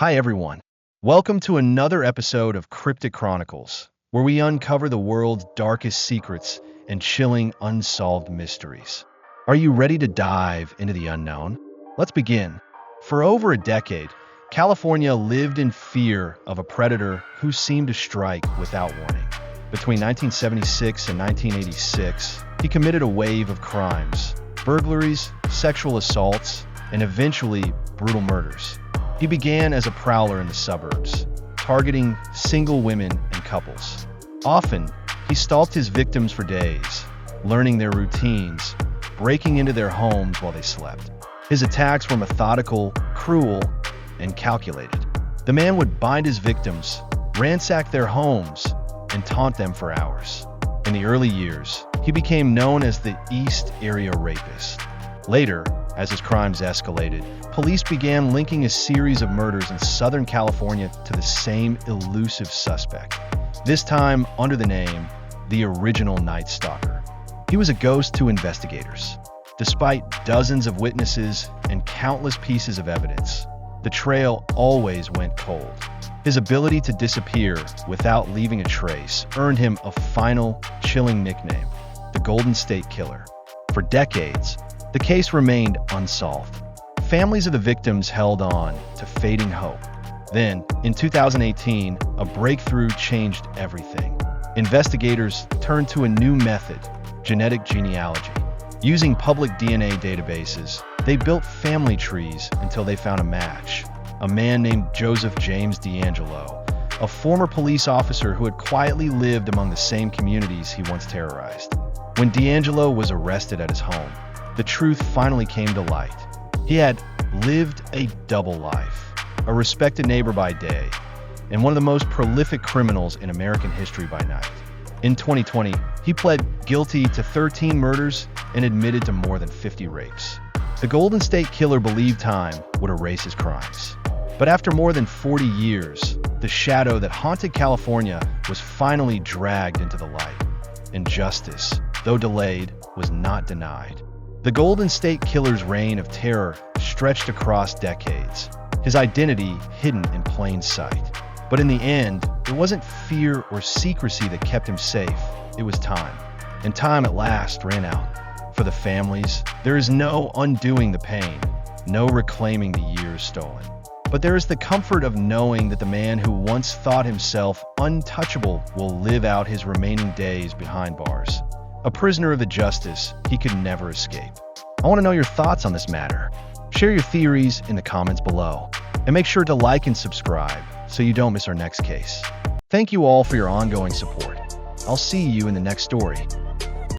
Hi, everyone. Welcome to another episode of Cryptic Chronicles, where we uncover the world's darkest secrets and chilling unsolved mysteries. Are you ready to dive into the unknown? Let's begin. For over a decade, California lived in fear of a predator who seemed to strike without warning. Between 1976 and 1986, he committed a wave of crimes, burglaries, sexual assaults, and eventually brutal murders. He began as a prowler in the suburbs, targeting single women and couples. Often, he stalked his victims for days, learning their routines, breaking into their homes while they slept. His attacks were methodical, cruel, and calculated. The man would bind his victims, ransack their homes, and taunt them for hours. In the early years, he became known as the East Area Rapist. Later, as his crimes escalated, police began linking a series of murders in Southern California to the same elusive suspect, this time under the name the Original Night Stalker. He was a ghost to investigators. Despite dozens of witnesses and countless pieces of evidence, the trail always went cold. His ability to disappear without leaving a trace earned him a final, chilling nickname, the Golden State Killer. For decades, the case remained unsolved. Families of the victims held on to fading hope. Then, in 2018, a breakthrough changed everything. Investigators turned to a new method, genetic genealogy. Using public DNA databases, they built family trees until they found a match. A man named Joseph James DeAngelo, a former police officer who had quietly lived among the same communities he once terrorized. When DeAngelo was arrested at his home, the truth finally came to light. He had lived a double life, a respected neighbor by day, and one of the most prolific criminals in American history by night. In 2020, he pled guilty to 13 murders and admitted to more than 50 rapes. The Golden State Killer believed time would erase his crimes. But after more than 40 years, the shadow that haunted California was finally dragged into the light. And justice, though delayed, was not denied. The Golden State Killer's reign of terror stretched across decades, his identity hidden in plain sight. But in the end, it wasn't fear or secrecy that kept him safe, it was time. And time at last ran out. For the families, there is no undoing the pain, no reclaiming the years stolen. But there is the comfort of knowing that the man who once thought himself untouchable will live out his remaining days behind bars. A prisoner of the justice he could never escape. I want to know your thoughts on this matter. Share your theories in the comments below. And make sure to like and subscribe so you don't miss our next case. Thank you all for your ongoing support. I'll see you in the next story.